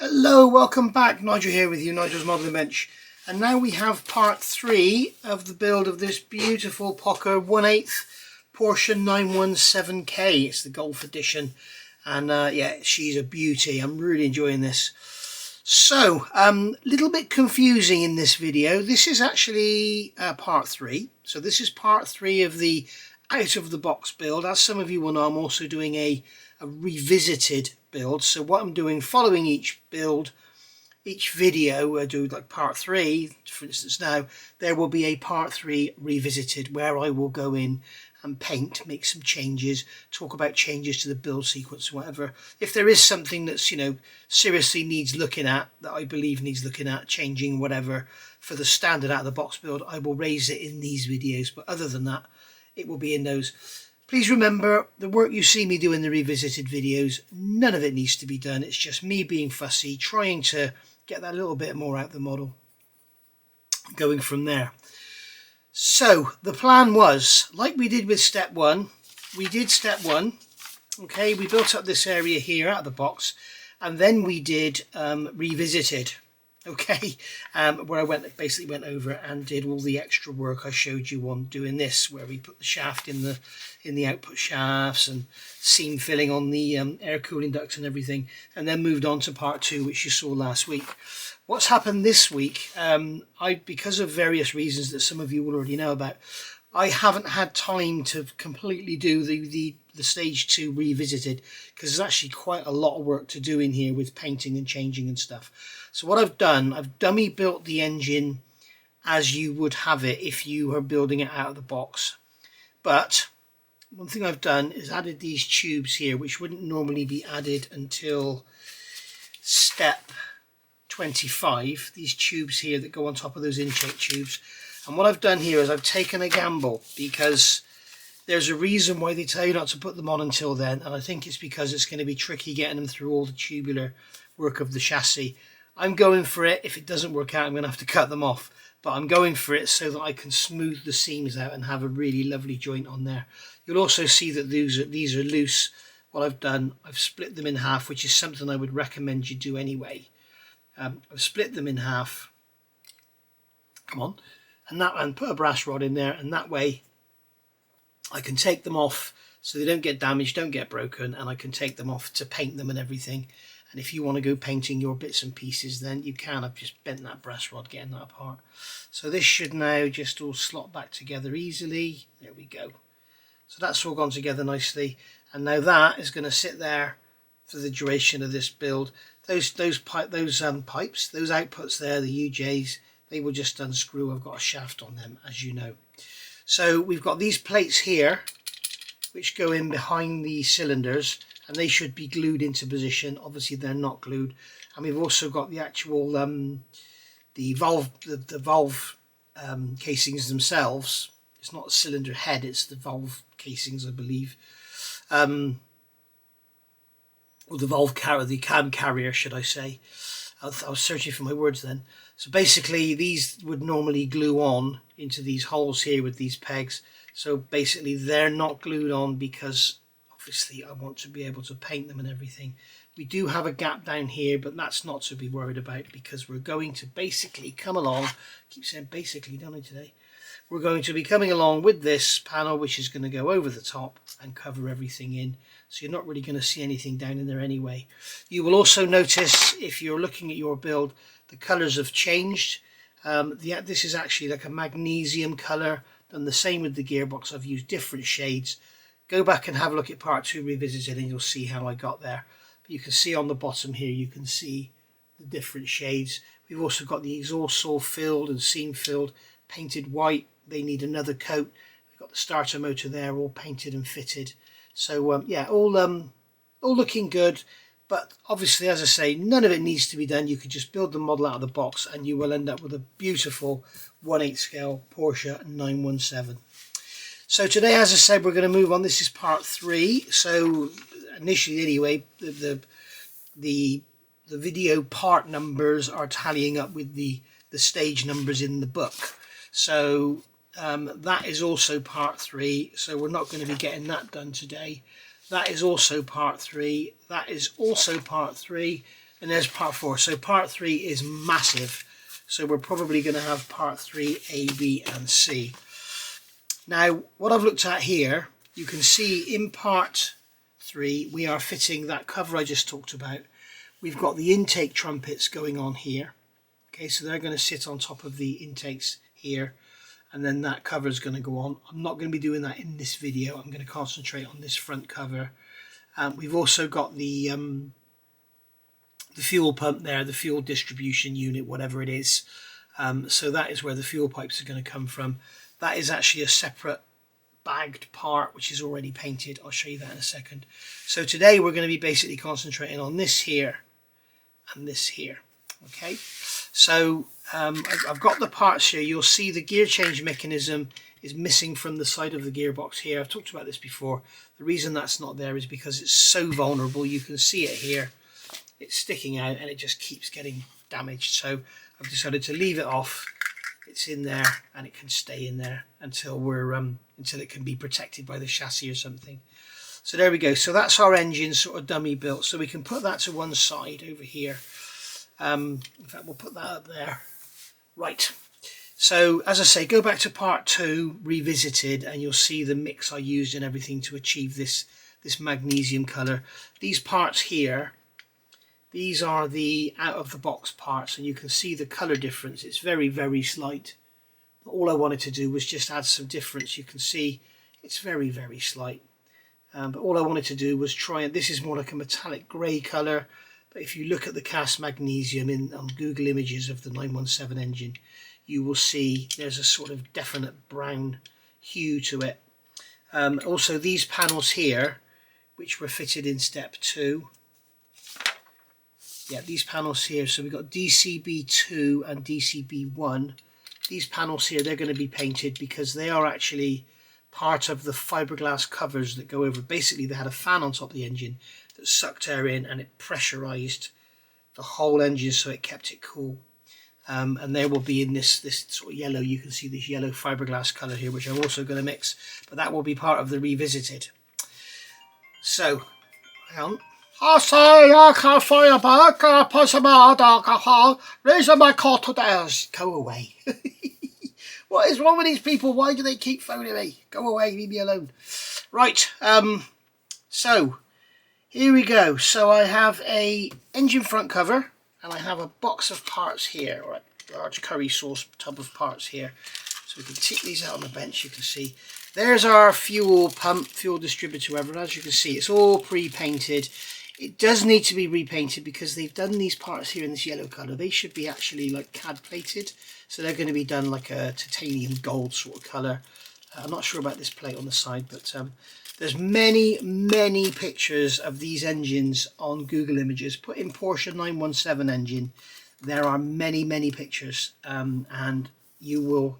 Hello, welcome back. Nigel here with you, Nigel's Modelling Bench. And now we have part 3 of the build of this beautiful Pocher 1/8 Porsche 917K. It's the Golf edition. And yeah, she's a beauty. I'm really enjoying this. So, little bit confusing in this video. This is actually part 3. So this is part 3 of the out of the box build. As some of you will know, I'm also doing a revisited build. So what I'm doing, following each build, each video, I do like part 3, for instance. Now there will be a part 3 revisited where I will go in and paint, make some changes, talk about changes to the build sequence, whatever. If there is something that's, you know, seriously needs looking at, that I believe needs looking at, changing, whatever, for the standard out of the box build, I will raise it in these videos. But other than that, it will be in those. Please remember, the work you see me do in the revisited videos, none of it needs to be done. It's just me being fussy, trying to get that little bit more out of the model, going from there. So the plan was, like we did with step 1, we did step 1, okay, we built up this area here out of the box, and then we did revisited, okay, where I basically went over and did all the extra work I showed you on doing this, where we put the shaft in the output shafts and seam filling on the air cooling ducts and everything, and then moved on to part 2, which you saw last week. What's happened this week, because of various reasons that some of you will already know about, I haven't had time to completely do the stage 2 revisited, because there's actually quite a lot of work to do in here with painting and changing and stuff. So what I've done, I've dummy built the engine as you would have it if you are building it out of the box. But one thing I've done is added these tubes here, which wouldn't normally be added until step 25. These tubes here that go on top of those intake tubes. And what I've done here is I've taken a gamble, because there's a reason why they tell you not to put them on until then, and I think it's because it's going to be tricky getting them through all the tubular work of the chassis. I'm going for it. If it doesn't work out, I'm going to have to cut them off, but I'm going for it so that I can smooth the seams out and have a really lovely joint on there. You'll also see that these are loose. What I've done, I've split them in half, which is something I would recommend you do anyway. I've split them in half, come on, and put a brass rod in there, and that way I can take them off so they don't get damaged, don't get broken, and I can take them off to paint them and everything. And if you want to go painting your bits and pieces, then you can. I've just bent that brass rod getting that apart. So this should now just all slot back together easily. There we go. So that's all gone together nicely. And now that is going to sit there for the duration of this build. Those pipes, those outputs there, the UJs, they will just unscrew. I've got a shaft on them, as you know. So we've got these plates here, which go in behind the cylinders, and they should be glued into position. Obviously they're not glued. And we've also got the actual the valve casings themselves. It's not a cylinder head, it's the valve casings, I believe, or the cam carrier, should I say. I was searching for my words then. So basically these would normally glue on into these holes here with these pegs. So basically they're not glued on because obviously I want to be able to paint them and everything. We do have a gap down here, but that's not to be worried about, because we're going to basically come along, I keep saying basically, don't I, today? We're going to be coming along with this panel, which is going to go over the top and cover everything in. So you're not really going to see anything down in there anyway. You will also notice, if you're looking at your build, the colours have changed. This is actually like a magnesium colour. Done the same with the gearbox. I've used different shades. Go back and have a look at part 2 revisited and you'll see how I got there. But you can see on the bottom here, you can see the different shades. We've also got the exhaust saw filled and seam filled, painted white. They need another coat. We've got the starter motor there, all painted and fitted. So yeah, all looking good. But obviously, as I say, none of it needs to be done. You could just build the model out of the box and you will end up with a beautiful 1/8 scale Porsche 917. So today, as I said, we're going to move on. This is part 3. So initially anyway, the video part numbers are tallying up with the stage numbers in the book. So that is also part 3. So we're not going to be getting that done today. That is also part 3. That is also part 3. And there's part 4. So part 3 is massive. So we're probably going to have part 3 A, B and C. Now what I've looked at here, you can see in part 3 we are fitting that cover I just talked about. We've got the intake trumpets going on here. Okay, so they're going to sit on top of the intakes here, and then that cover is going to go on. I'm not going to be doing that in this video. I'm going to concentrate on this front cover. We've also got the fuel pump there, the fuel distribution unit, whatever it is. So that is where the fuel pipes are going to come from. That is actually a separate bagged part which is already painted. I'll show you that in a second. So today we're going to be basically concentrating on this here and this here. Okay, so I've got the parts here. You'll see the gear change mechanism is missing from the side of the gearbox here. I've talked about this before. The reason that's not there is because it's so vulnerable. You can see it here. It's sticking out and it just keeps getting damaged. So I've decided to leave it off. It's in there and it can stay in there until until it can be protected by the chassis or something. So there we go. So that's our engine sort of dummy built. So we can put that to one side over here. In fact, we'll put that up there. Right. So as I say, go back to part 2, revisited, and you'll see the mix I used and everything to achieve this magnesium colour. These parts here, these are the out of the box parts, and you can see the colour difference. It's very, very slight. All I wanted to do was just add some difference. You can see it's very, very slight. But all I wanted to do was try, and this is more like a metallic grey colour. But if you look at the cast magnesium on Google Images of the 917 engine, you will see there's a sort of definite brown hue to it. Also these panels here, which were fitted in step 2. Yeah, these panels here, so we've got DCB2 and DCB1. These panels here, they're going to be painted because they are actually part of the fiberglass covers that go over. Basically, they had a fan on top of the engine that sucked air in and it pressurized the whole engine so it kept it cool. And they will be in this sort of yellow. You can see this yellow fiberglass color here, which I'm also going to mix, but that will be part of the revisited. So, hang on. I say I can't find a bug, I put some hard alcohol, raising my cottledales. Go away. What is wrong with these people? Why do they keep phoning me? Go away, leave me alone. Right, so here we go. So I have a engine front cover and I have a box of parts here, or a large curry sauce tub of parts here. So we can take these out on the bench. You can see there's our fuel pump, fuel distributor, whatever. As you can see, it's all pre-painted. It does need to be repainted because they've done these parts here in this yellow colour. They should be actually like CAD plated. So they're going to be done like a titanium gold sort of colour. I'm not sure about this plate on the side, but there's many, many pictures of these engines on Google Images. Put in Porsche 917 engine. There are many, many pictures, and you will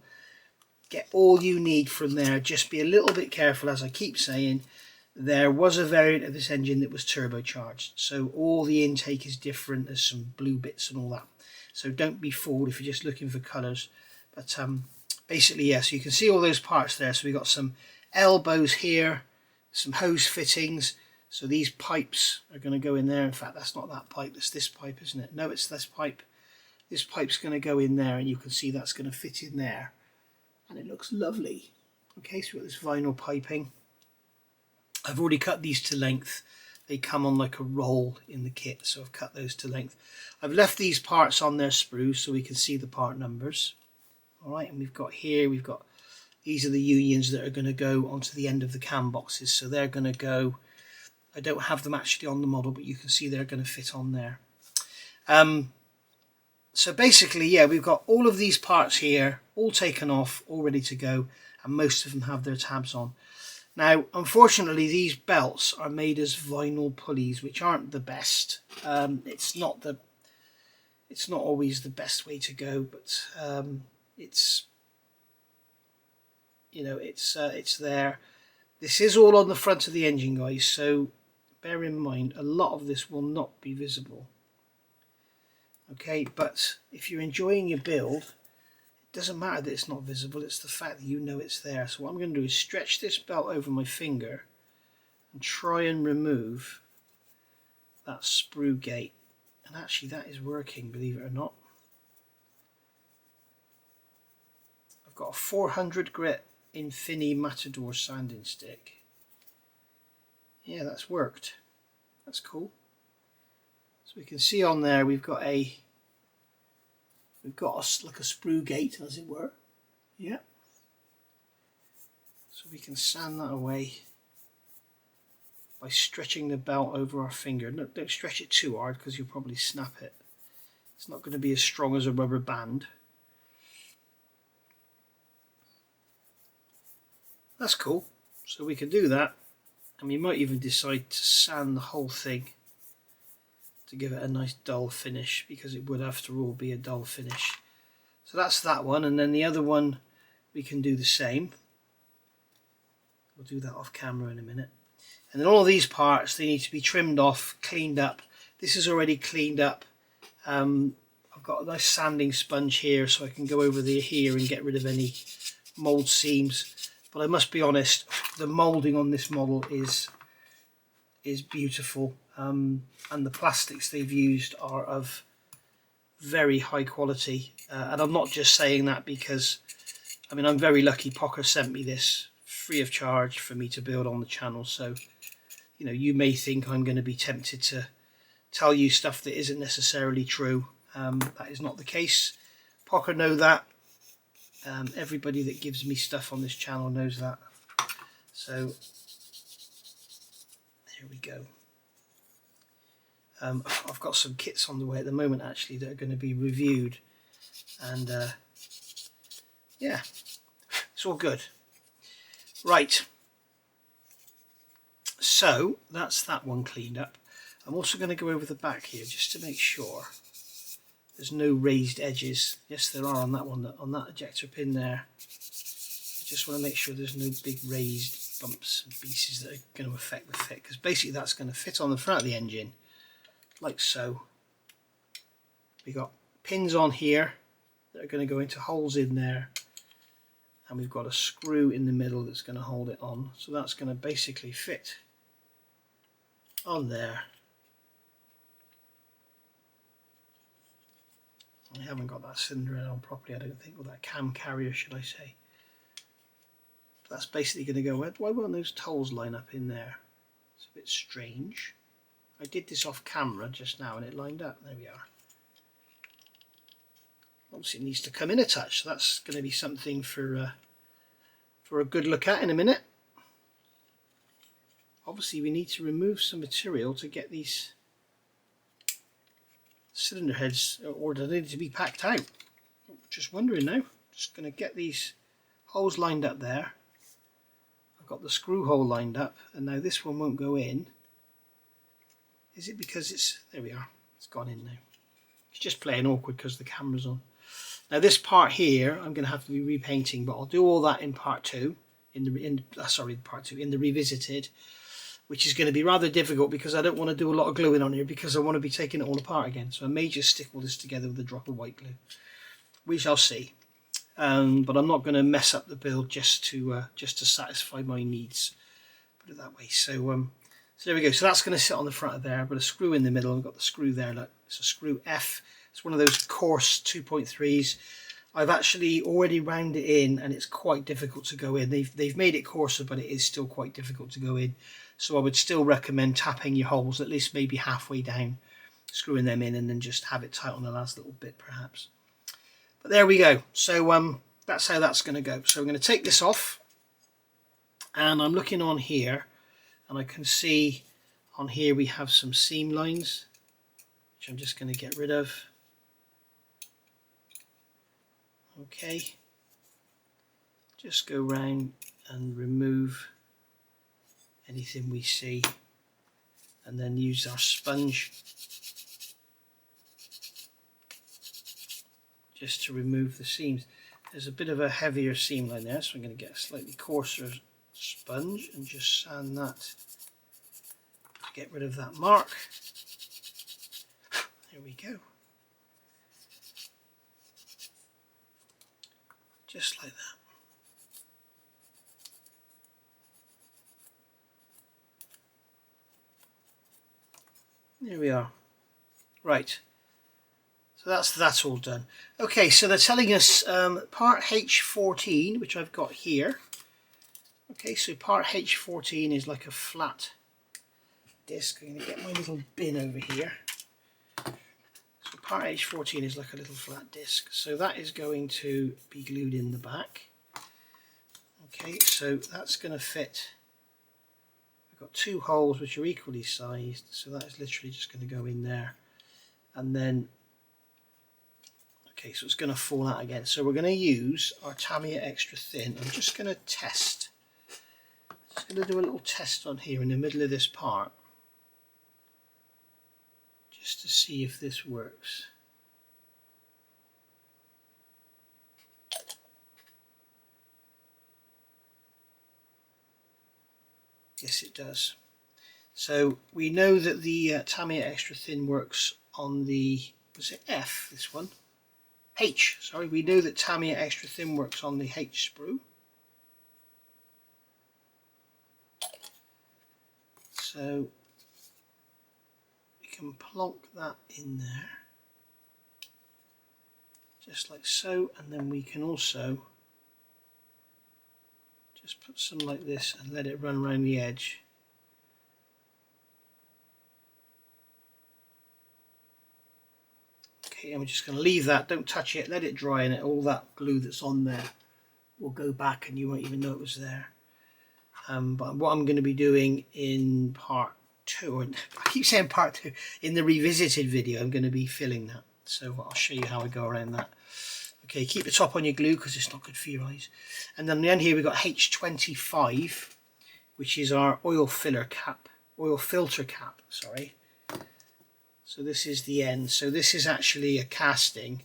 get all you need from there. Just be a little bit careful, as I keep saying. There was a variant of this engine that was turbocharged, so all the intake is different. There's some blue bits and all that, so don't be fooled if you're just looking for colours. But basically, yeah, so you can see all those parts there. So we've got some elbows here, some hose fittings. So these pipes are going to go in there. In fact, that's not that pipe, it's this pipe, isn't it? No, it's this pipe. This pipe's going to go in there, and you can see that's going to fit in there, and it looks lovely. Okay, so we've got this vinyl piping. I've already cut these to length. They come on like a roll in the kit, so I've cut those to length. I've left these parts on their sprues so we can see the part numbers. All right, and we've got these are the unions that are going to go onto the end of the cam boxes. So they're going to go, I don't have them actually on the model, but you can see they're going to fit on there. So basically, yeah, we've got all of these parts here, all taken off, all ready to go, and most of them have their tabs on. Now, unfortunately, these belts are made as vinyl pulleys, which aren't the best. It's not always the best way to go, but it's there. This is all on the front of the engine, guys, so bear in mind a lot of this will not be visible. Okay, but if you're enjoying your build, doesn't matter that it's not visible, it's the fact that you know it's there. So what I'm going to do is stretch this belt over my finger and try and remove that sprue gate, And actually that is working, believe it or not. I've got a 400 grit Infini Matador sanding stick. Yeah, that's worked. That's cool. So we can see on there we've got like a sprue gate, as it were. Yeah. So we can sand that away by stretching the belt over our finger. No, don't stretch it too hard because you'll probably snap it. It's not going to be as strong as a rubber band. That's cool. So we can do that, and we might even decide to sand the whole thing to give it a nice dull finish, because it would after all be a dull finish. So that's that one, and then the other one we can do the same. We'll do that off camera in a minute. And then all of these parts, they need to be trimmed off, cleaned up. This is already cleaned up. I've got a nice sanding sponge here, so I can go over here and get rid of any mold seams. But I must be honest, the moulding on this model is beautiful, and the plastics they've used are of very high quality. And I'm not just saying that because, I mean, I'm very lucky. Pocher sent me this free of charge for me to build on the channel. So, you know, you may think I'm going to be tempted to tell you stuff that isn't necessarily true. That is not the case. Pocher know that. Everybody that gives me stuff on this channel knows that. So there we go. I've got some kits on the way at the moment actually that are going to be reviewed, and yeah, it's all good. Right, so that's that one cleaned up. I'm also going to go over the back here just to make sure there's no raised edges. Yes, there are on that one, on that ejector pin there. I just want to make sure there's no big raised bumps and pieces that are going to affect the fit, because basically that's going to fit on the front of the engine like so. We got pins on here that are going to go into holes in there, and we've got a screw in the middle that's going to hold it on. So that's going to basically fit on there. I haven't got that cylinder on properly, I don't think, or that cam carrier, should I say. But that's basically going to go. Why won't those holes line up in there? It's a bit strange. I did this off camera just now and it lined up. There we are. Obviously it needs to come in a touch, so that's going to be something for a good look at in a minute. Obviously we need to remove some material to get these cylinder heads, or do they need to be packed out? Just wondering now. Just going to get these holes lined up there. I've got the screw hole lined up, and now this one won't go in. Is it because it's, there we are, it's gone in now. It's just playing awkward because the camera's on. Now this part here I'm going to have to be repainting, but I'll do all that in part two, in the revisited, which is going to be rather difficult because I don't want to do a lot of gluing on here because I want to be taking it all apart again. So I may just stick all this together with a drop of white glue. We shall see. But I'm not going to mess up the build just to satisfy my needs. Put it that way. So there we go. So that's going to sit on the front of there. I've got a screw in the middle. I've got the screw there. Look, it's a screw F. It's one of those coarse 2.3s. I've actually already wound it in, and it's quite difficult to go in. They've made it coarser, but it is still quite difficult to go in. So I would still recommend tapping your holes at least maybe halfway down, screwing them in, and then just have it tight on the last little bit perhaps. But there we go. So that's how that's going to go. So I'm going to take this off, and I'm looking on here, and I can see on here we have some seam lines, which I'm just going to get rid of. Okay, just go round and remove anything we see, and then use our sponge just to remove the seams. There's a bit of a heavier seam line there, so I'm going to get a slightly coarser sponge and just sand that to get rid of that mark. There we go. Just like that. There we are. Right, so that's all done. Okay, so they're telling us part H14, which I've got here. Okay, so part H14 is like a flat disc. I'm going to get my little bin over here. So part H14 is like a little flat disc. So that is going to be glued in the back. Okay, so that's going to fit. I've got two holes which are equally sized, so that is literally just going to go in there. And then, okay, so it's going to fall out again. So we're going to use our Tamiya Extra Thin. I'm just going to test. Just going to do a little test on here in the middle of this part, just to see if this works. Yes, it does. So we know that the Tamiya Extra Thin works on the, was it F, this one? H, sorry. We know that Tamiya Extra Thin works on the H sprue. So we can plonk that in there, just like so, and then we can also just put some like this and let it run around the edge. Okay, and we're just going to leave that, don't touch it, let it dry, and all that glue that's on there will go back and you won't even know it was there. But what I'm going to be doing in part 2, and I keep saying part 2, in the revisited video I'm going to be filling that. So I'll show you how I go around that. Okay, keep the top on your glue because it's not good for your eyes. And then on the end here we've got H25, which is our oil filter cap, sorry. So this is the end. So this is actually a casting,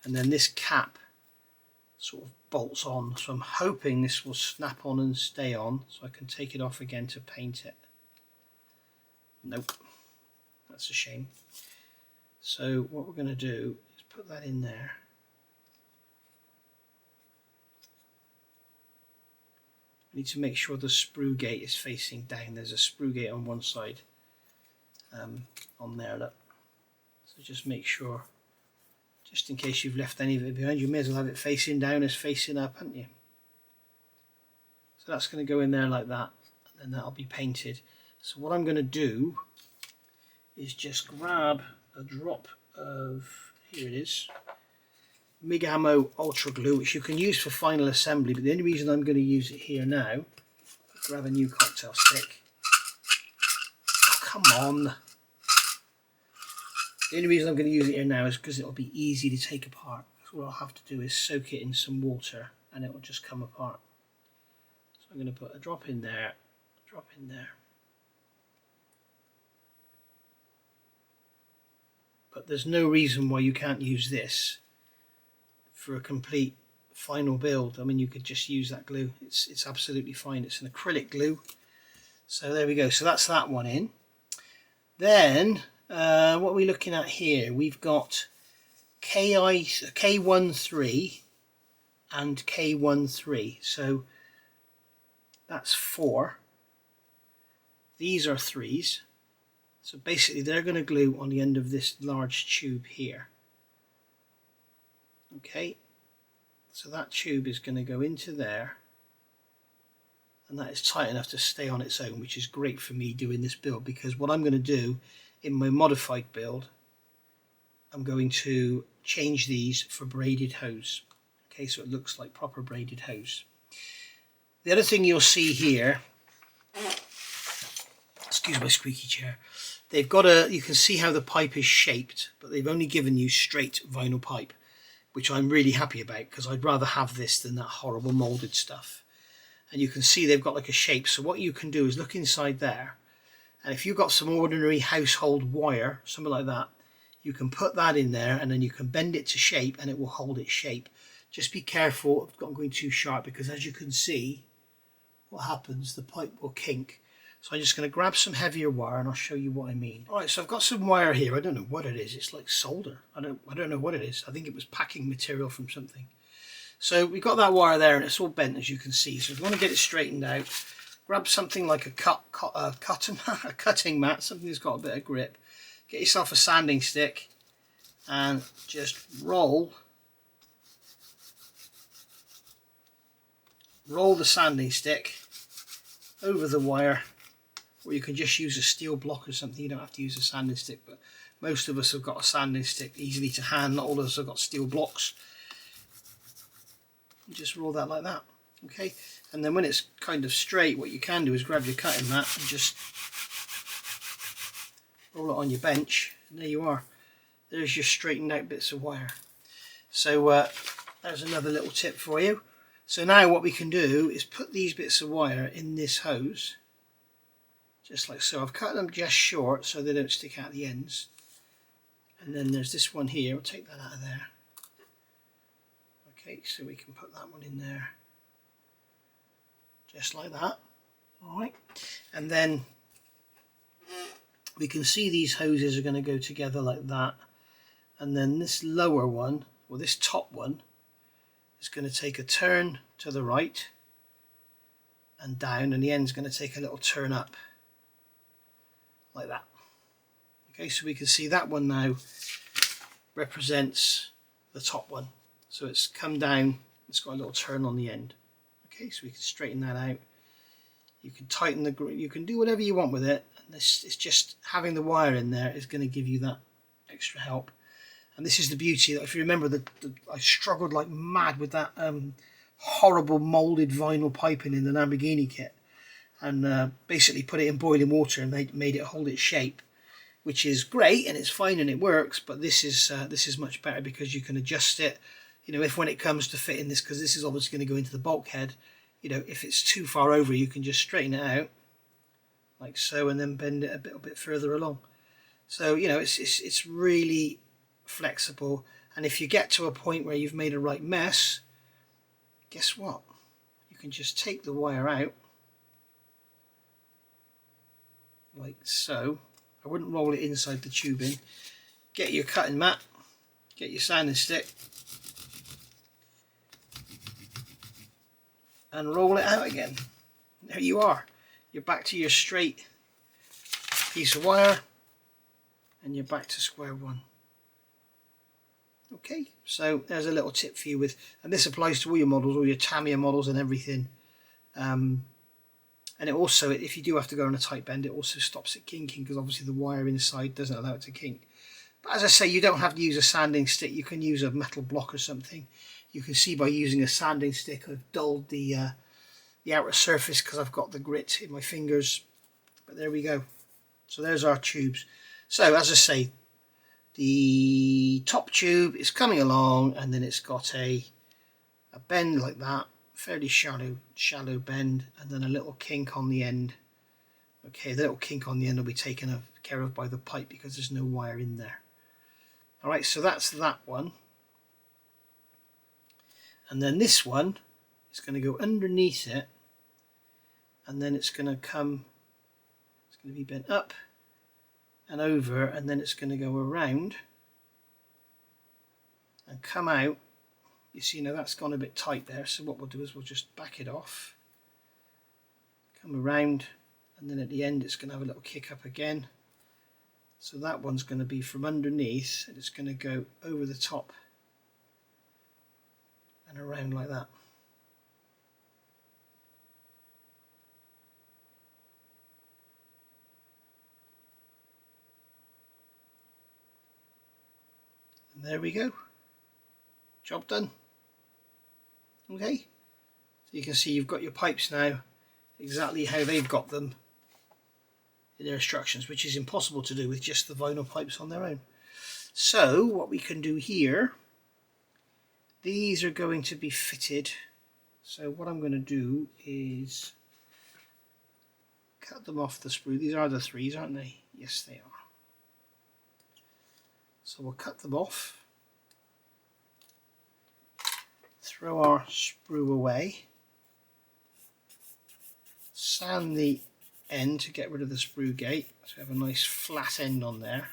and then this cap sort of bolts on. So I'm hoping this will snap on and stay on, so I can take it off again to paint it. Nope, that's a shame. So what we're going to do is put that in there. We need to make sure the sprue gate is facing down. There's a sprue gate on one side on there, look. So just make sure, just in case you've left any of it behind, you may as well have it facing down as facing up, haven't you? So that's going to go in there like that, and then that'll be painted. So what I'm going to do is just grab a drop of, here it is, Mig Ammo Ultra Glue, which you can use for final assembly, but the only reason I'm going to use it here now, grab a new cocktail stick. Oh, come on. The only reason I'm going to use it here now is because it'll be easy to take apart. So what I'll have to do is soak it in some water and it will just come apart. So I'm going to put a drop in there, a drop in there. But there's no reason why you can't use this for a complete final build. I mean, you could just use that glue. It's absolutely fine. It's an acrylic glue. So there we go. So that's that one in. Then what are we looking at here? We've got K13 and K13. So that's 4. These are 3s. So basically they're going to glue on the end of this large tube here. Okay, so that tube is going to go into there, and that is tight enough to stay on its own, which is great for me doing this build, because what I'm going to do in my modified build, I'm going to change these for braided hose. Okay, so it looks like proper braided hose. The other thing you'll see here, excuse my squeaky chair, they've got a, you can see how the pipe is shaped, but they've only given you straight vinyl pipe, which I'm really happy about, because I'd rather have this than that horrible moulded stuff. And you can see they've got like a shape. So what you can do is look inside there, and if you've got some ordinary household wire, something like that, you can put that in there, and then you can bend it to shape and it will hold its shape. Just be careful of not going too sharp, because as you can see, what happens, the pipe will kink. So I'm just going to grab some heavier wire and I'll show you what I mean. Alright, so I've got some wire here. I don't know what it is. It's like solder. I don't know what it is. I think it was packing material from something. So we've got that wire there and it's all bent, as you can see. So if you want to get it straightened out, grab something like a cutting mat, something that's got a bit of grip. get yourself a sanding stick and just roll the sanding stick over the wire, or you can just use a steel block or something. You don't have to use a sanding stick, but most of us have got a sanding stick easily to hand. Not all of us have got steel blocks. You just roll that like that, okay? And then when it's kind of straight, what you can do is grab your cutting mat and just roll it on your bench, and there you are. There's your straightened out bits of wire. So there's another little tip for you. So now what we can do is put these bits of wire in this hose, just like so. I've cut them just short so they don't stick out the ends. And then there's this one here, we'll take that out of there. Okay, so we can put that one in there, just like that. Alright, and then we can see these hoses are going to go together like that. And then this lower one, or this top one, is going to take a turn to the right and down, and the end's going to take a little turn up like that. Okay, so we can see that one now represents the top one. So it's come down, it's got a little turn on the end. Okay, so we can straighten that out. You can tighten the grip, you can do whatever you want with it. And this is just having the wire in there is going to give you that extra help. And this is the beauty. If you remember, I struggled like mad with that horrible moulded vinyl piping in the Lamborghini kit, and basically put it in boiling water and made it hold its shape, which is great and it's fine and it works. But this is much better because you can adjust it. You know, if when it comes to fitting this, because this is obviously going to go into the bulkhead, you know, if it's too far over, you can just straighten it out like so, and then bend it a little bit further along. So you know, it's really flexible. And if you get to a point where you've made a right mess, guess what? You can just take the wire out like so. I wouldn't roll it inside the tubing. Get your cutting mat, get your sanding stick, and roll it out again. There you are. You're back to your straight piece of wire, and you're back to square one. Okay, so there's a little tip for you with, and this applies to all your models, all your Tamiya models and everything. And it also, if you do have to go on a tight bend, it also stops it kinking, because obviously the wire inside doesn't allow it to kink. But as I say, you don't have to use a sanding stick. You can use a metal block or something. You can see by using a sanding stick, I've dulled the outer surface because I've got the grit in my fingers. But there we go. So there's our tubes. So as I say, the top tube is coming along, and then it's got a bend like that, fairly shallow bend, and then a little kink on the end. Okay, the little kink on the end will be taken care of by the pipe because there's no wire in there. Alright, so that's that one. And then this one is going to go underneath it, and then it's going to come, it's going to be bent up and over, and then it's going to go around and come out. You see now that's gone a bit tight there, so what we'll do is we'll just back it off, come around, and then at the end it's going to have a little kick up again. So that one's going to be from underneath, and it's going to go over the top and around like that. And there we go. Job done. Okay, so you can see you've got your pipes now exactly how they've got them in their instructions, which is impossible to do with just the vinyl pipes on their own. So what we can do here, these are going to be fitted. So what I'm going to do is cut them off the sprue. These are the 3s, aren't they? Yes, they are. So we'll cut them off, throw our sprue away, sand the end to get rid of the sprue gate, so we have a nice flat end on there.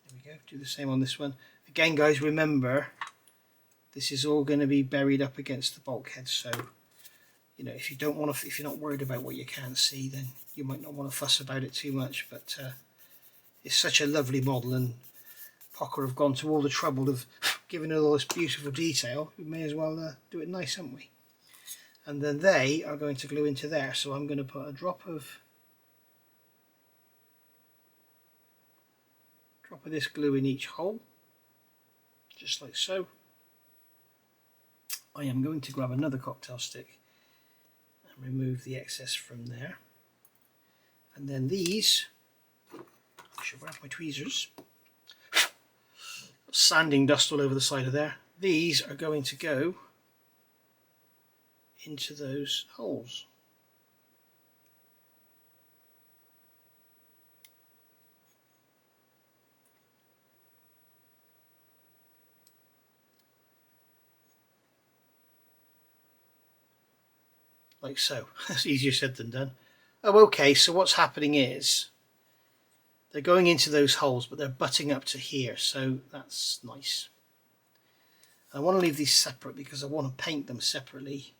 There we go, do the same on this one. Again guys, remember, this is all going to be buried up against the bulkhead. So, you know, if you don't want to, if you're not worried about what you can't see, then you might not want to fuss about it too much. But it's such a lovely model, and Pocher have gone to all the trouble of giving it all this beautiful detail. We may as well do it nice, haven't we? And then they are going to glue into there. So I'm going to put a drop of this glue in each hole, just like so. I am going to grab another cocktail stick and remove the excess from there. And then these, I should grab my tweezers, sanding dust all over the side of there. These are going to go into those holes. Like so. That's easier said than done. Oh, okay, so what's happening is they're going into those holes, but they're butting up to here, so that's nice. I want to leave these separate because I want to paint them separately.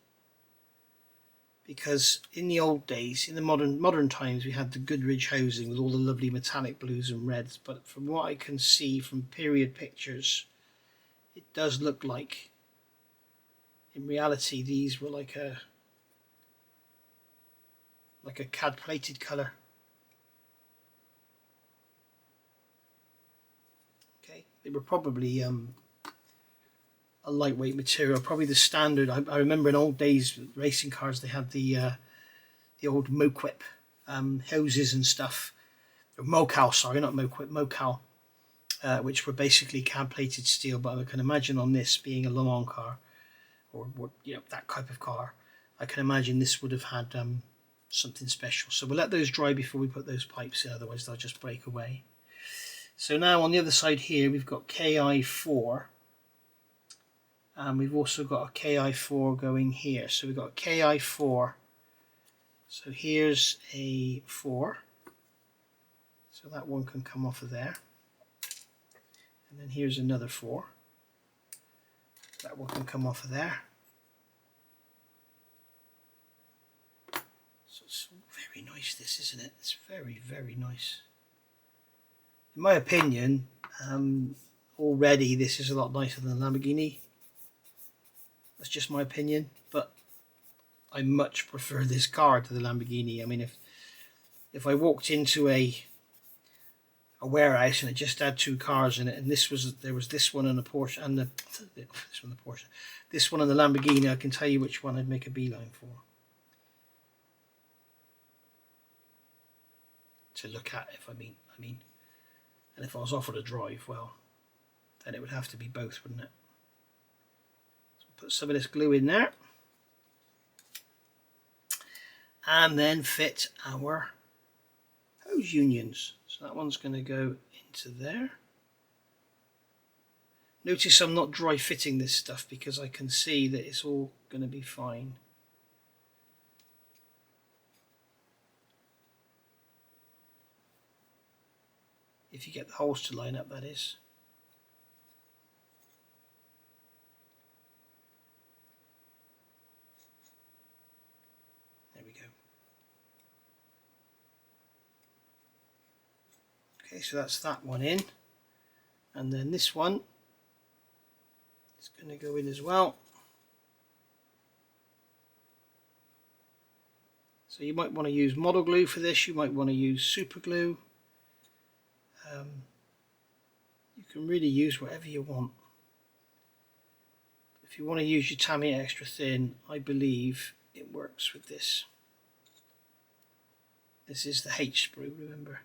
Because in the old days, in the modern times, we had the Goodrich housing with all the lovely metallic blues and reds, but from what I can see from period pictures, it does look like, in reality, these were like a cad plated colour. Okay, they were probably a lightweight material, probably the standard. I remember in old days racing cars, they had the old Moquip hoses and stuff, or Mocal, sorry, not Moquip, Mocal, which were basically cad plated steel. But I can imagine on this being a Le Mans car, or you know, that type of car, I can imagine this would have had something special. So we'll let those dry before we put those pipes in, otherwise they'll just break away. So now on the other side here we've got KI4, and we've also got a KI4 going here. So we've got KI4, so here's a 4, so that one can come off of there, and then here's another 4, that one can come off of there. It's very nice, this, isn't it? It's very, very nice. In my opinion, already this is a lot nicer than the Lamborghini. That's just my opinion, but I much prefer this car to the Lamborghini. I mean, if I walked into a warehouse and it just had 2 cars in it, and there was this one and a Porsche, and this one and the Lamborghini, I can tell you which one I'd make a beeline for. To look at, if I mean, and if I was offered a drive, well, then it would have to be both, wouldn't it? So put some of this glue in there, and then fit our hose unions. So that one's going to go into there. Notice I'm not dry fitting this stuff because I can see that it's all going to be fine. If you get the holes to line up, that is. There we go. Okay, so that's that one in, and then this one is going to go in as well. So you might want to use model glue for this, you might want to use super glue. You can really use whatever you want. If you want to use your Tamiya extra thin, I believe it works with this. This is the H sprue, remember.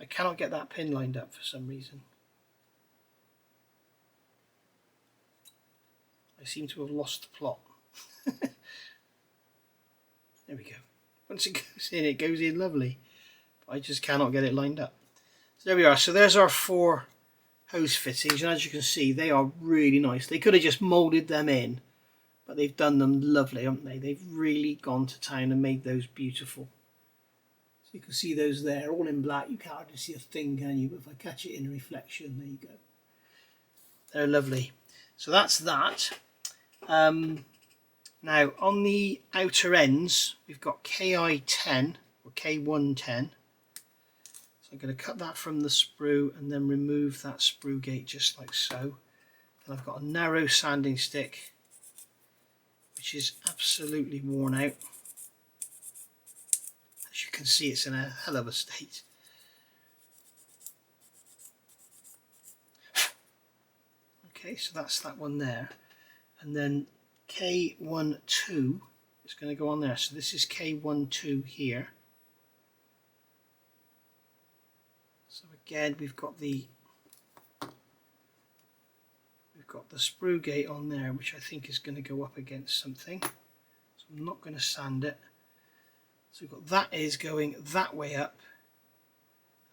I cannot get that pin lined up for some reason. I seem to have lost the plot. There we go. Once it goes in lovely. But I just cannot get it lined up. So there we are. So there's our 4 hose fittings, and as you can see, they are really nice. They could have just moulded them in, but they've done them lovely, haven't they? They've really gone to town and made those beautiful. So you can see those there, all in black. You can't hardly see a thing, can you? But if I catch it in a reflection, there you go. They're lovely. So that's that. Now on the outer ends we've got KI10 or K110. So I'm going to cut that from the sprue and then remove that sprue gate just like so. And I've got a narrow sanding stick which is absolutely worn out. As you can see, it's in a hell of a state. Okay, so that's that one there. And then K12 is going to go on there. So this is K12 here. So again, we've got the sprue gate on there, which I think is going to go up against something. So I'm not going to sand it. So we've got that is going that way up,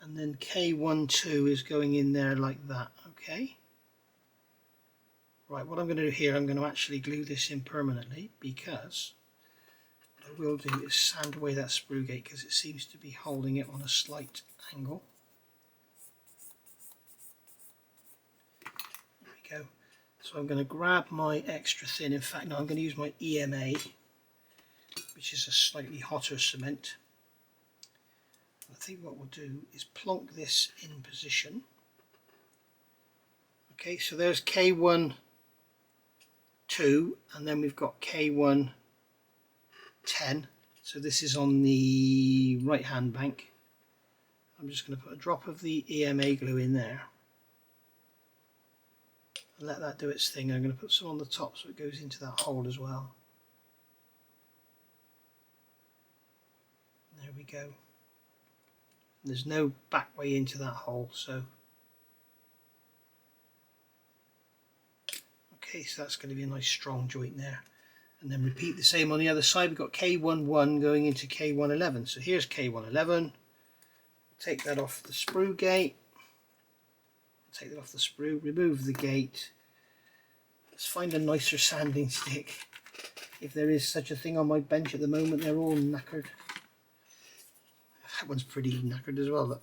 and then K12 is going in there like that. Okay. Right, what I'm going to do here, I'm going to actually glue this in permanently, because what I will do is sand away that sprue gate because it seems to be holding it on a slight angle. There we go. So I'm going to grab my extra thin, in fact no, I'm going to use my EMA, which is a slightly hotter cement. I think what we'll do is plonk this in position. Okay, so there's K12, and then we've got K110. So this is on the right hand bank. I'm just going to put a drop of the EMA glue in there and let that do its thing. I'm going to put some on the top so it goes into that hole as well. There we go. There's no back way into that hole, so okay, so that's going to be a nice strong joint there. And then repeat the same on the other side. We've got K11 going into K111. So here's K111. Take that off the sprue gate. Take that off the sprue. Remove the gate. Let's find a nicer sanding stick. If there is such a thing on my bench at the moment, they're all knackered. That one's pretty knackered as well. Look.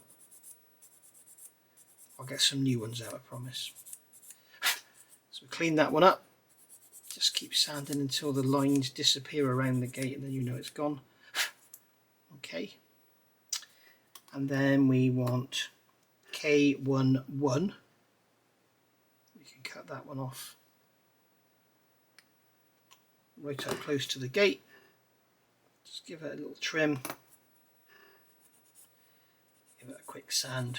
I'll get some new ones out, I promise. So clean that one up. Just keep sanding until the lines disappear around the gate, and then you know it's gone. Okay. And then we want K11. We can cut that one off right up close to the gate. Just give it a little trim. Give it a quick sand.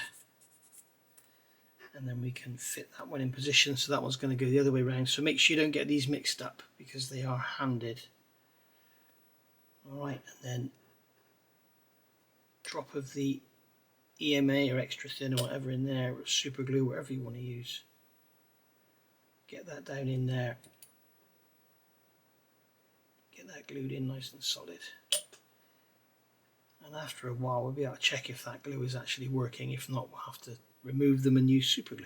And then we can fit that one in position. So that one's going to go the other way around. So make sure you don't get these mixed up because they are handed. Alright, and then drop of the EMA or extra thin or whatever in there, or super glue, whatever you want to use. Get that down in there. Get that glued in nice and solid. And after a while we'll be able to check if that glue is actually working. If not, we'll have to remove them and use super glue.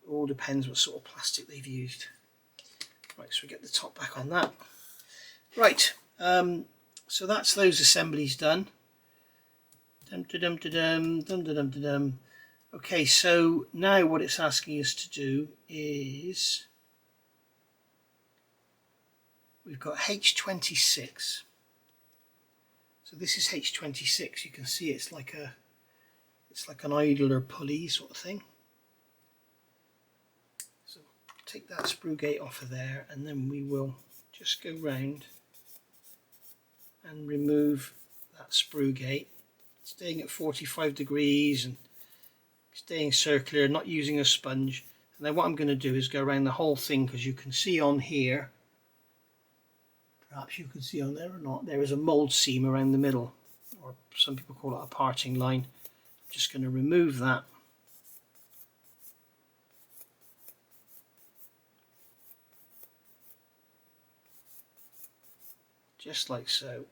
It all depends what sort of plastic they've used. Right, so we get the top back on that. Right, so that's those assemblies done. Okay, so now what it's asking us to do is we've got H26. So this is H26. You can see it's like an idler pulley sort of thing. So take that sprue gate off of there, and then we will just go round and remove that sprue gate, staying at 45 degrees and staying circular, not using a sponge. And then what I'm going to do is go around the whole thing, because you can see on here, perhaps you can see on there or not, there is a mould seam around the middle, or some people call it a parting line. I'm just going to remove that. Just like so.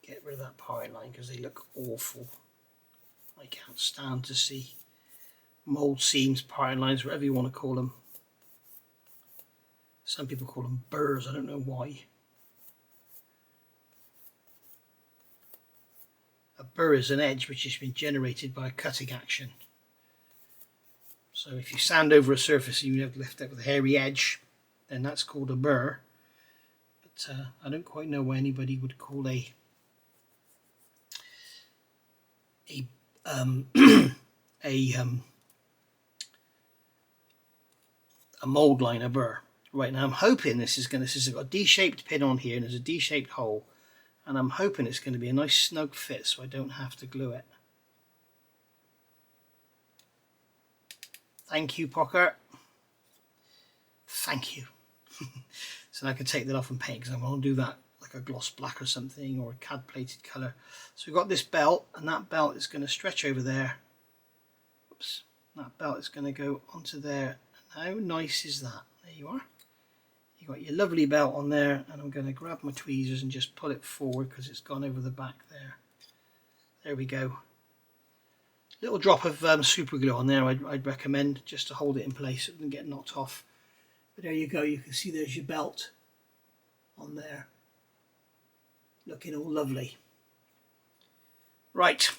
Get rid of that parting line because they look awful. I can't stand to see mould seams, parting lines, whatever you want to call them. Some people call them burrs, I don't know why. A burr is an edge which has been generated by a cutting action. So if you sand over a surface and you have left it with a hairy edge, then that's called a burr. But I don't quite know why anybody would call a mould line a burr. Right, now I'm hoping this has got a D-shaped pin on here and there's a D-shaped hole, and I'm hoping it's going to be a nice snug fit so I don't have to glue it. Thank you, Pocher. Thank you. So now I can take that off and paint, because I'm going to do that like a gloss black or something, or a cad plated colour. So we've got this belt, and that belt is going to stretch over there. Oops. That belt is going to go onto there. How nice is that? There you are. You've got your lovely belt on there, and I'm going to grab my tweezers and just pull it forward because it's gone over the back there. There we go. Little drop of super glue on there I'd recommend, just to hold it in place so it doesn't get knocked off. But there you go, you can see there's your belt on there, looking all lovely. Right,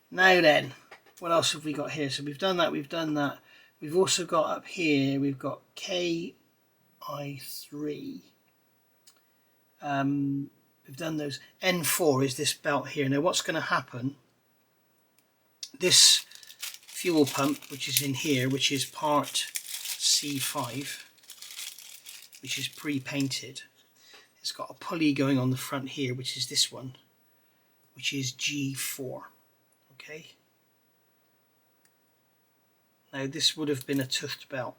now then, what else have we got here? So we've done that, we've done that. We've also got up here, we've got KI3. We've done those. N4 is this belt here. Now what's going to happen, this fuel pump, which is in here, which is part C5, which is pre-painted, it's got a pulley going on the front here, which is this one, which is G4. Okay. Now this would have been a toothed belt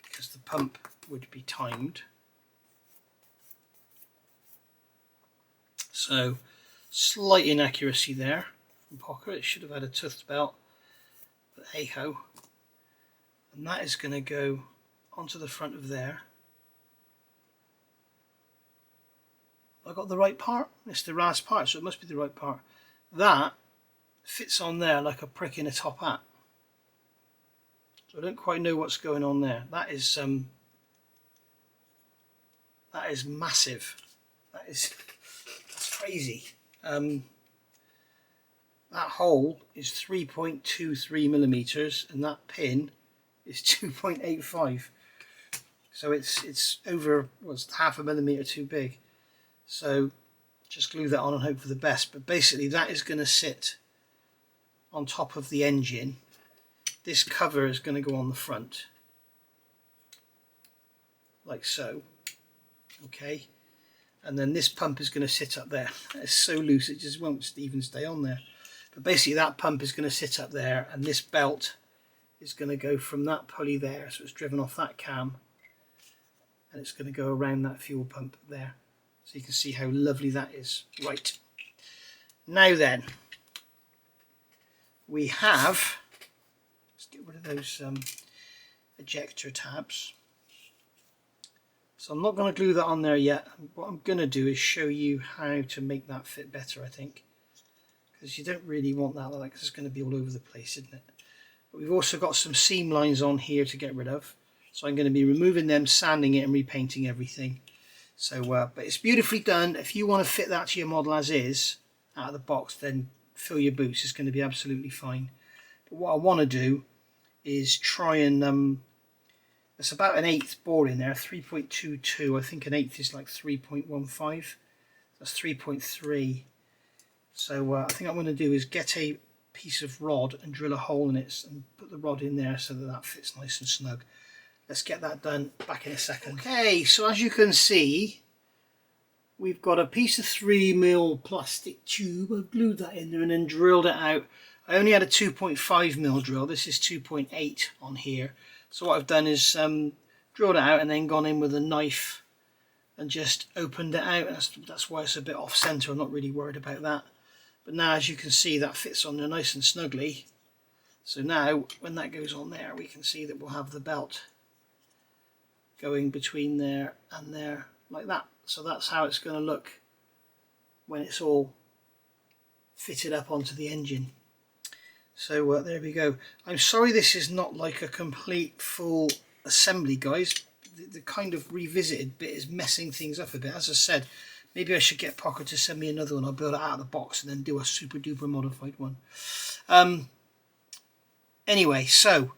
because the pump would be timed. So slight inaccuracy there from Pocher. It should have had a toothed belt, but hey ho. And that is going to go onto the front of there. I got the right part? It's the RAS part, so it must be the right part. That fits on there like a prick in a top hat. So I don't quite know what's going on there. That is massive. That's crazy. That hole is 3.23 millimeters, and that pin is 2.85. So it's over, what's half a millimeter too big. So just glue that on and hope for the best. But basically that is going to sit on top of the engine. This cover is going to go on the front, like so. Okay. And then this pump is going to sit up there. It's so loose it just won't even stay on there. But basically that pump is going to sit up there, and this belt is going to go from that pulley there, so it's driven off that cam, and it's going to go around that fuel pump there. So you can see how lovely that is. Right. Now then, we have, let's get rid of those ejector tabs. So I'm not going to glue that on there yet. What I'm going to do is show you how to make that fit better, I think. Because you don't really want that like that, because it's going to be all over the place, isn't it? But we've also got some seam lines on here to get rid of. So I'm going to be removing them, sanding it and repainting everything. So, but it's beautifully done. If you want to fit that to your model as is, out of the box, then fill your boots. It's going to be absolutely fine. But what I want to do is try and... it's about an eighth bore in there, 3.22. I think an eighth is like 3.15. That's 3.3. So I think what I'm going to do is get a piece of rod and drill a hole in it and put the rod in there so that that fits nice and snug. Let's get that done, back in a second. Okay, so as you can see, we've got a piece of 3mm plastic tube. I've glued that in there and then drilled it out. I only had a 2.5mm drill. This is 2.8 on here. So what I've done is drilled it out and then gone in with a knife and just opened it out. That's why it's a bit off center. I'm not really worried about that. But now, as you can see, that fits on there nice and snugly. So now when that goes on there, we can see that we'll have the belt going between there and there like that. So that's how it's going to look when it's all fitted up onto the engine. So there we go. I'm sorry this is not like a complete full assembly, guys. The kind of revisited bit is messing things up a bit. As I said, maybe I should get Pocher to send me another one. I'll build it out of the box and then do a super duper modified one. Anyway, so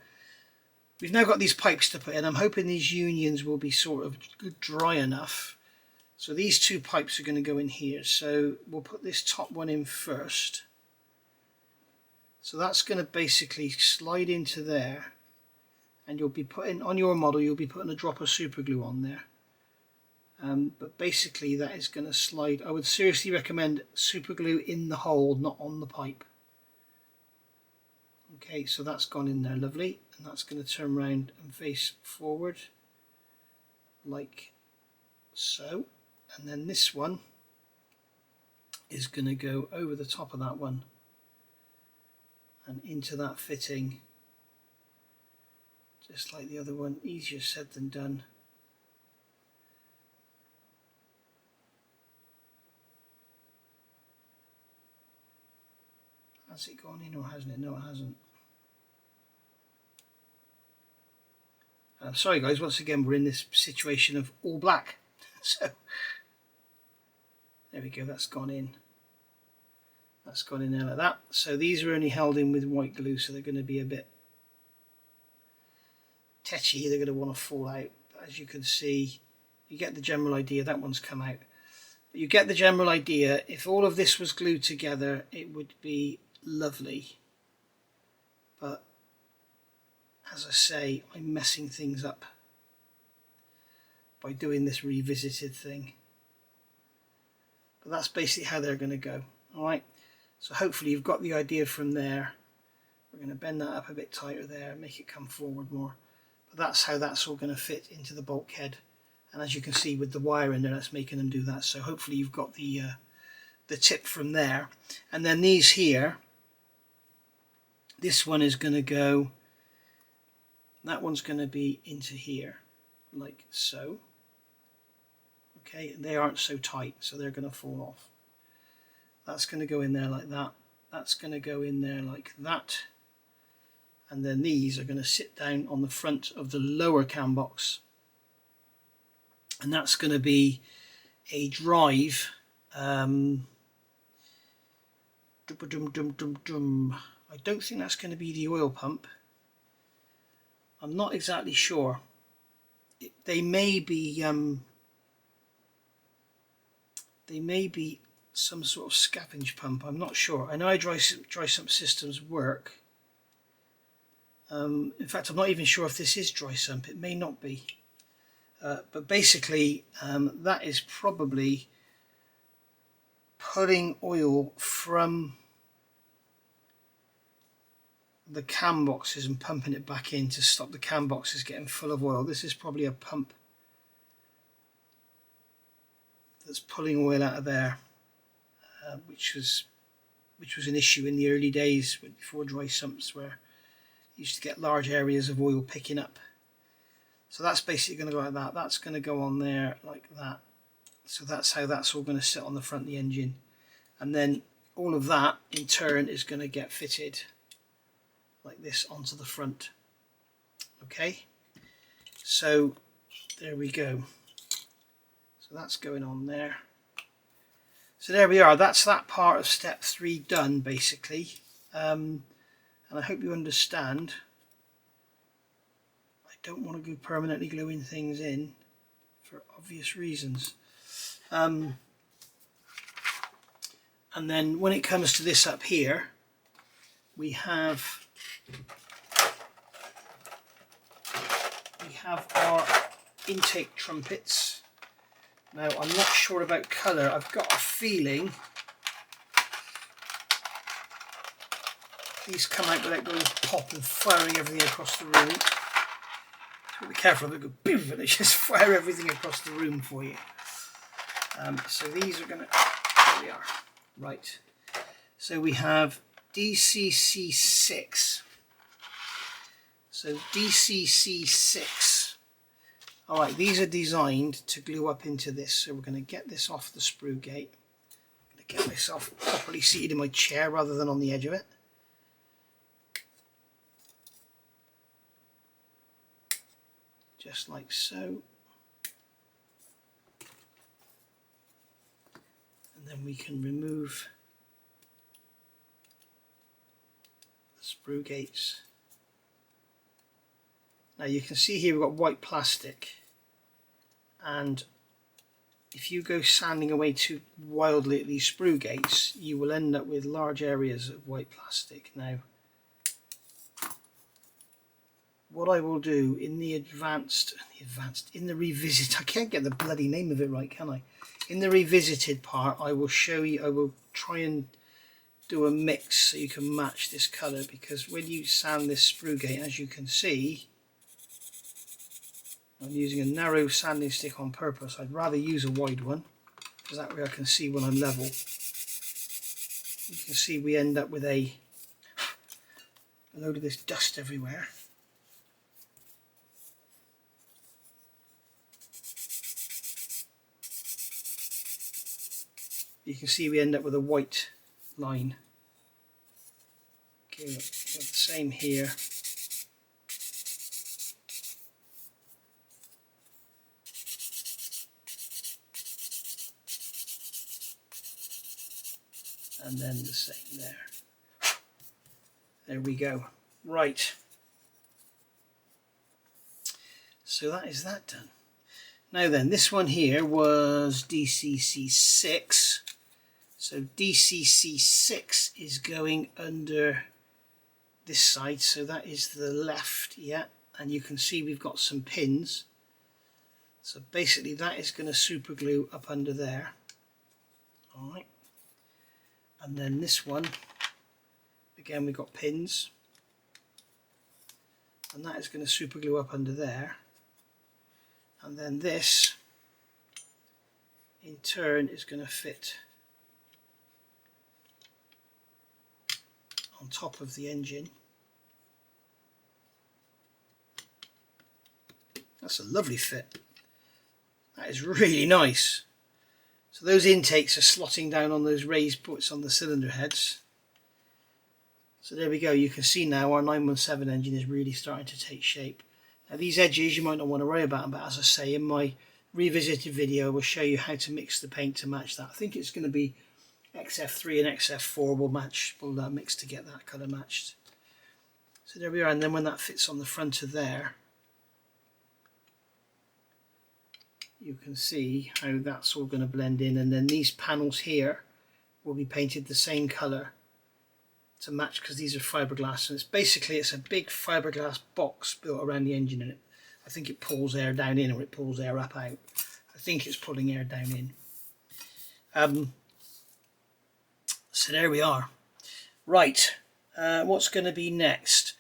we've now got these pipes to put in. I'm hoping these unions will be sort of dry enough. So these two pipes are going to go in here. So we'll put this top one in first. So that's going to basically slide into there, and you'll be putting, on your model, you'll be putting a drop of super glue on there. But basically that is going to slide. I would seriously recommend super glue in the hole, not on the pipe. Okay, so that's gone in there, lovely. And that's going to turn around and face forward, like so. And then this one is going to go over the top of that one and into that fitting, just like the other one. Easier said than done. Has it gone in or hasn't it? No, it hasn't. I'm sorry guys, once again we're in this situation of all black. So there we go, that's gone in. That's gone in there like that. So these are only held in with white glue, so they're going to be a bit tetchy. They're going to want to fall out. But as you can see, you get the general idea. That one's come out. But you get the general idea. If all of this was glued together, it would be lovely. But as I say, I'm messing things up by doing this revisited thing. But that's basically how they're going to go. Alright, so hopefully you've got the idea from there. We're going to bend that up a bit tighter there, make it come forward more. But that's how that's all going to fit into the bulkhead. And as you can see with the wire in there, that's making them do that. So hopefully you've got the tip from there. And then these here, this one is going to go, that one's going to be into here, like so. Okay, they aren't so tight, so they're going to fall off. That's going to go in there like that. That's going to go in there like that. And then these are going to sit down on the front of the lower cam box. And that's going to be a drive. I don't think that's going to be the oil pump. I'm not exactly sure. They may be some sort of scavenge pump. I'm not sure. I know dry sump systems work. In fact, I'm not even sure if this is dry sump. It may not be. But basically, that is probably pulling oil from the cam boxes and pumping it back in to stop the cam boxes getting full of oil. This is probably a pump that's pulling oil out of there, which was an issue in the early days before dry sumps, where you used to get large areas of oil picking up. So that's basically going to go like that. That's going to go on there like that. So that's how that's all going to sit on the front of the engine. And then all of that in turn is going to get fitted like this onto the front. Okay, so there we go. So that's going on there. So there we are. That's that part of step 3 done, basically. And I hope you understand. I don't want to go permanently gluing things in for obvious reasons. And then when it comes to this up here, we have our intake trumpets. Now I'm not sure about colour. I've got a feeling these come out without going pop and firing everything across the room. So be careful, they go poof and they just fire everything across the room for you. So these are going to, there we are, right. So we have DCC6. So DCC6. Alright, these are designed to glue up into this. So we're going to get this off the sprue gate. I'm going to get myself properly seated in my chair rather than on the edge of it. just like so. And then we can remove the sprue gates. Now you can see here we've got white plastic, and if you go sanding away too wildly at these sprue gates, you will end up with large areas of white plastic. Now, what I will do in the in the revisit, I can't get the bloody name of it right, can I? In the revisited part, I will show you, I will try and do a mix so you can match this colour, because when you sand this sprue gate, as you can see, I'm using a narrow sanding stick on purpose. I'd rather use a wide one, because that way I can see when I'm level. You can see we end up with a load of this dust everywhere. You can see we end up with a white line. Okay, got the same here. And then the same there. There we go. Right. So that is that done. Now then, this one here was DCC 6. So DCC 6 is going under this side, so that is the left, yeah. And you can see we've got some pins. So basically that is going to super glue up under there. Alright. And then this one, again we've got pins. And that is going to super glue up under there. And then this, in turn, is going to fit on top of the engine. That's a lovely fit. That is really nice. So those intakes are slotting down on those raised ports on the cylinder heads. So there we go. You can see now our 917 engine is really starting to take shape. Now these edges you might not want to worry about them, but as I say, in my revisited video I will show you how to mix the paint to match that. I think it's going to be XF3 and XF4 will mix to get that colour matched. So there we are, and then when that fits on the front of there, you can see how that's all going to blend in, and then these panels here will be painted the same colour to match, because these are fiberglass, and it's a big fiberglass box built around the engine, and I think it pulls air down in, or it pulls air up out. I think it's pulling air down in. So there we are. Right, what's going to be next?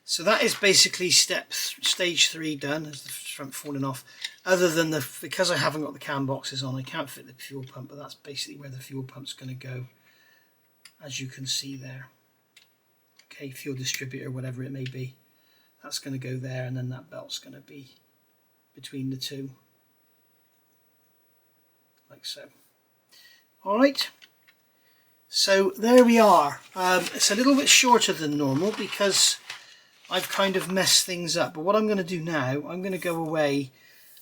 So that is basically stage 3 done. As the front falling off. Other than because I haven't got the cam boxes on, I can't fit the fuel pump, but that's basically where the fuel pump's going to go, as you can see there. Okay, fuel distributor, whatever it may be, that's going to go there, and then that belt's going to be between the two, like so. All right. So there we are. It's a little bit shorter than normal because I've kind of messed things up. But what I'm going to do now, I'm going to go away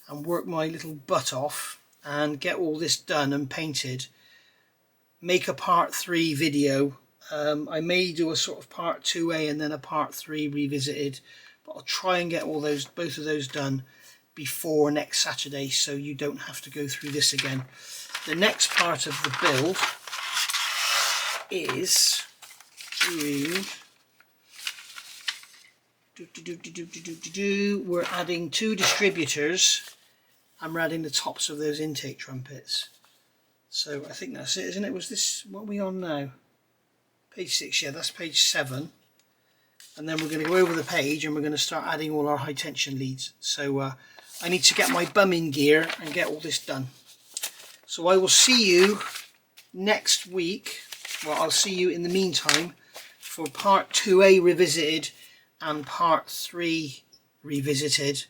and work my little butt off and get all this done and painted. Make a part 3 video. I may do a sort of part 2A and then a part 3 revisited. But I'll try and get both of those done before next Saturday, so you don't have to go through this again. The next part of the build is we're adding 2 distributors, and we're adding the tops of those intake trumpets. So I think that's it, isn't it? Was this what are we on now? Page 6, yeah, that's page 7. And then we're going to go over the page and we're going to start adding all our high tension leads. So I need to get my bum in gear and get all this done. So I will see you next week. Well, I'll see you in the meantime for part 2A revisited and part 3 revisited,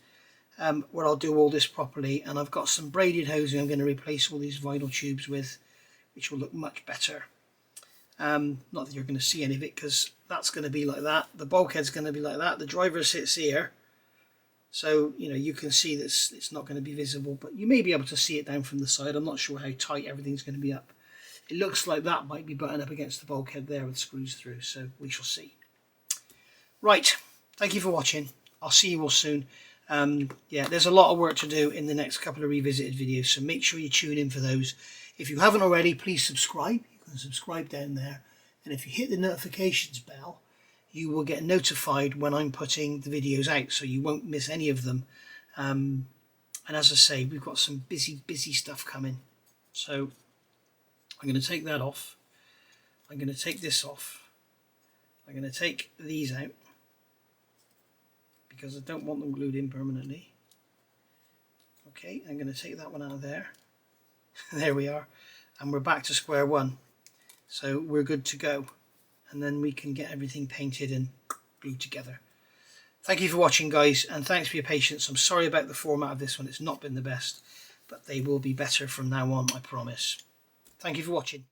where I'll do all this properly. And I've got some braided hosing I'm going to replace all these vinyl tubes with, which will look much better. Not that you're going to see any of it, because that's going to be like that. The bulkhead's going to be like that. The driver sits here, So, you know, you can see that it's not going to be visible, but you may be able to see it down from the side. I'm not sure how tight everything's going to be up. It looks like that might be buttoned up against the bulkhead there with screws through, so we shall see. Right, thank you for watching. I'll see you all soon. Yeah, there's a lot of work to do in the next couple of revisited videos, so make sure you tune in for those. If you haven't already, please subscribe. You can subscribe down there, and if you hit the notifications bell, you will get notified when I'm putting the videos out, so you won't miss any of them. And as I say, we've got some busy stuff coming. So I'm going to take that off. I'm going to take this off. I'm going to take these out because I don't want them glued in permanently. Okay, I'm going to take that one out of there. There we are. And we're back to square one. So we're good to go. And then we can get everything painted and glued together. Thank you for watching, guys, and thanks for your patience. I'm sorry about the format of this one. It's not been the best, but they will be better from now on, I promise. Thank you for watching.